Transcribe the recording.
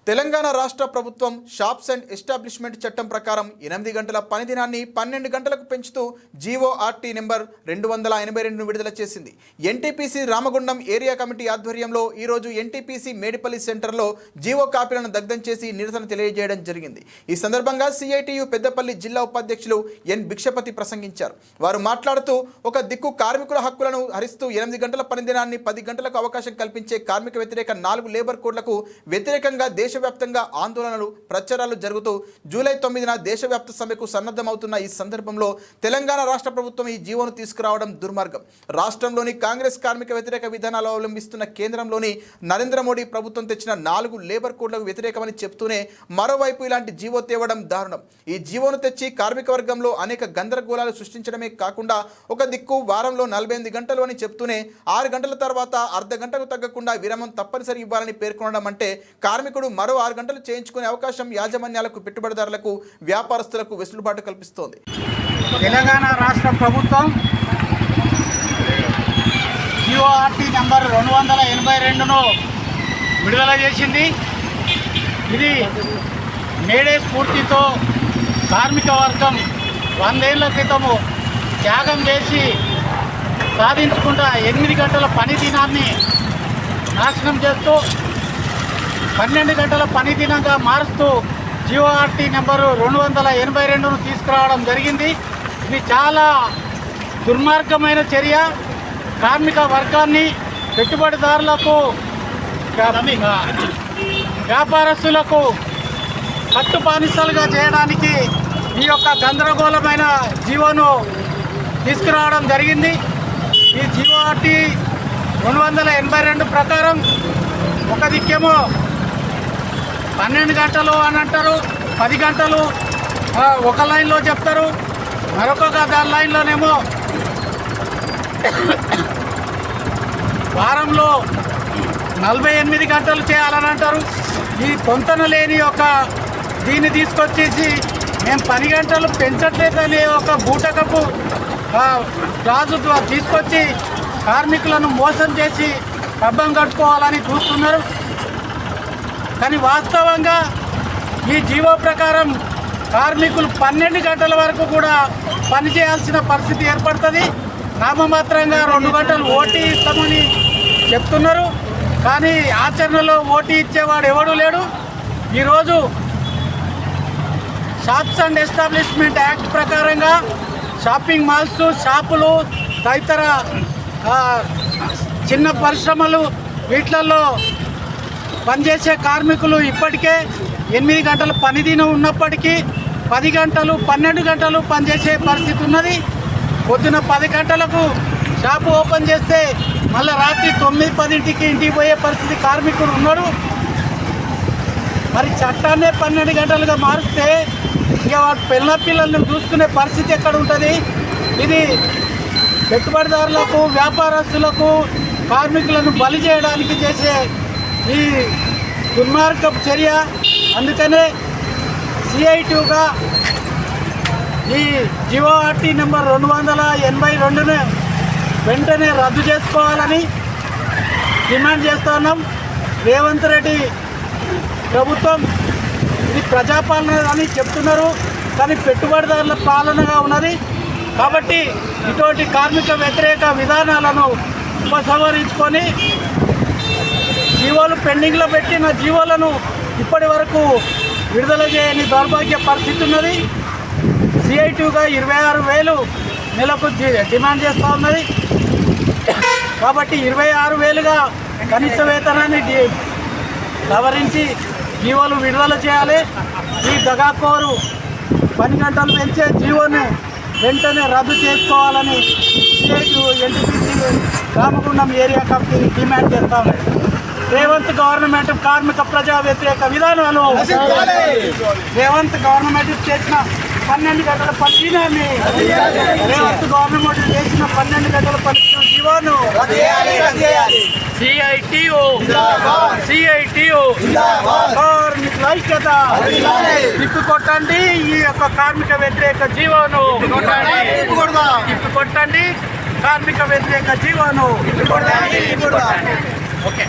తెలంగాణ రాష్ట్ర ప్రభుత్వం shops and establishment చట్టం ప్రకారం 8 గంటల పని దినాన్ని 12 గంటలకు పెంచుతూ జీఓఆర్టీ నెంబర్ 282ను విడుదల చేసింది. ఎన్టీపీసీ రామగుండం ఏరియా కమిటీ ఆధ్వర్యంలో ఈరోజు ఎన్టీపీసీ మేడిపల్లి సెంటర్లో జీవో కాపీలను దగ్ధం చేసి నిరసన తెలియజేయడం జరిగింది. ఈ సందర్భంగా సిఐటియు పెద్దపల్లి జిల్లా ఉపాధ్యక్షులు ఎన్ భిక్షపతి ప్రసంగించారు. వారు మాట్లాడుతూ ఒక దిక్కు కార్మికుల హక్కులను హరిస్తూ 8 గంటల పని దినాన్ని 10 గంటలకు అవకాశం కల్పించే కార్మిక వ్యతిరేక 4 లేబర్ కోడ్లకు వ్యతిరేకంగా దేశవ్యాప్తంగా ఆందోళనలు ప్రచారాలు జరుగుతూ జూలై 9న దేశవ్యాప్త సమ్మెకు సన్నద్ధమవుతున్న ఈ సందర్భంలో తెలంగాణ రాష్ట్ర ప్రభుత్వం ఈ జీవోను తీసుకురావడం దుర్మార్గం. రాష్ట్రంలోని కాంగ్రెస్ కార్మిక వ్యతిరేక విధానాలు అవలంబిస్తున్న కేంద్రంలోని నరేంద్ర మోడీ ప్రభుత్వం తెచ్చిన 4 లేబర్ కోడ్లకు వ్యతిరేకమని చెప్తూనే మరోవైపు ఇలాంటి జీవో తేవడం దారుణం. ఈ జీవోను తెచ్చి కార్మిక వర్గంలో అనేక గందరగోళాలు సృష్టించడమే కాకుండా ఒక దిక్కు వారంలో 48 గంటలు అని చెప్తూనే 6 గంటల తర్వాత అర్ధ గంటకు తగ్గకుండా విరామం తప్పనిసరి ఇవ్వాలని పేర్కొనడం అంటే కార్మికుడు మరో 6 గంటలు చేయించుకునే అవకాశం యాజమాన్యాలకు, పెట్టుబడిదారులకు, వ్యాపారస్తులకు వెసులుబాటు కల్పిస్తోంది. తెలంగాణ రాష్ట్ర ప్రభుత్వం జీఓఆర్టీ నెంబర్ 282ను విడుదల చేసింది. ఇది మేడే స్ఫూర్తితో కార్మిక వర్గం 100 ఏళ్ల క్రితము త్యాగం చేసి సాధించుకుంటా 8 గంటల పని దినాన్ని నాశనం చేస్తూ 12 గంటల పని దినంగా మారుస్తూ జీఓఆర్టీ నెంబరు 282ను తీసుకురావడం జరిగింది. ఇది చాలా దుర్మార్గమైన చర్య. కార్మిక వర్గాన్ని, పెట్టుబడిదారులకు, వ్యాపారస్తులకు కట్టుబానిసలుగా చేయడానికి ఈ యొక్క గందరగోళమైన జీవోను తీసుకురావడం జరిగింది. ఈ జీఓఆర్టీ 282 ప్రకారం ఒక దిక్కేమో 12 గంటలు అని అంటారు, 10 గంటలు ఒక లైన్లో చెప్తారు, మరొక లైన్లోనేమో వారంలో 48 గంటలు చేయాలని అంటారు. ఈ పొంతన లేని ఒక దీన్ని తీసుకొచ్చేసి మేము 10 గంటలు పెంచట్లేదనే ఒక బూటకపు క్లాజు తీసుకొచ్చి కార్మికులను మోసం చేసి పబ్బం కట్టుకోవాలని చూస్తున్నారు. కానీ వాస్తవంగా ఈ జీవో ప్రకారం కార్మికులు 12 గంటల వరకు కూడా పనిచేయాల్సిన పరిస్థితి ఏర్పడుతుంది. నామమాత్రంగా 2 గంటలు ఓటీ ఇస్తామని చెప్తున్నారు, కానీ ఆచరణలో ఓటీ ఇచ్చేవాడు ఎవడూ లేడు. ఈరోజు షాప్స్ అండ్ ఎస్టాబ్లిష్మెంట్ యాక్ట్ ప్రకారంగా షాపింగ్ మాల్స్, షాపులు, తదితర చిన్న పరిశ్రమలు వీటిల్లో పనిచేసే కార్మికులు ఇప్పటికే 8 గంటల పని దినం ఉన్నప్పటికీ 10 గంటలు, 12 గంటలు పనిచేసే పరిస్థితి ఉన్నది. పొద్దున 10 గంటలకు షాపు ఓపెన్ చేస్తే మళ్ళీ రాత్రి 9, 10ంటికి ఇంటికి పోయే పరిస్థితి కార్మికులు ఉన్నారు. మరి చట్టాన్నే 12 గంటలుగా మారిస్తే ఇక వాడు పిల్లలను చూసుకునే పరిస్థితి ఎక్కడ ఉంటుంది? ఇది పెట్టుబడిదారులకు, వ్యాపారస్తులకు, కార్మికులను బలి చేయడానికి చేసే ఈ దుర్మార్గపు చర్య. అందుకనే సిఐటియుగా ఈ జీఓఆర్టీ నెంబర్ 282ను వెంటనే రద్దు చేసుకోవాలని డిమాండ్ చేస్తున్నాం. రేవంత్ రెడ్డి ప్రభుత్వం ఇది ప్రజాపాలన అని చెప్తున్నారు, కానీ పెట్టుబడిదారుల పాలనగా ఉన్నది. కాబట్టి ఇటువంటి కార్మిక వ్యతిరేక విధానాలను ఉపసంహరించుకొని జీవోలు పెండింగ్లో పెట్టిన జీవోలను ఇప్పటి వరకు విడుదల చేయని దౌర్భాగ్య పరిస్థితి ఉన్నది. సిఐటియుగా 26,000 నెలకు డిమాండ్ చేస్తూ ఉన్నది. కాబట్టి 26,000గా కనీస వేతనాన్ని సవరించి జీవోలు విడుదల చేయాలి. ఈ దగాకోరు 10 గంటలు పెంచే జీవోను వెంటనే రద్దు చేసుకోవాలని CITU NTPC Ramagundam area committee demand చేస్తా ఉన్నాయి. రేవంత్ గవర్నమెంట్ కార్మిక ప్రజా వ్యతిరేక విధానాలు, రేవంత్ గవర్నమెంట్ చేసిన 12 గంటల పని దినాన్ని, రేవంత్ గవర్నమెంట్ చేసిన 12 గంటల పని జీవోను సిఐటియు కార్మికుల ఐక్యత తిప్పికొట్టండి. ఈ యొక్క కార్మిక వ్యతిరేక జీవోను తిప్పికొట్టండి. కార్మిక వ్యతిరేక జీవోను ఓకే.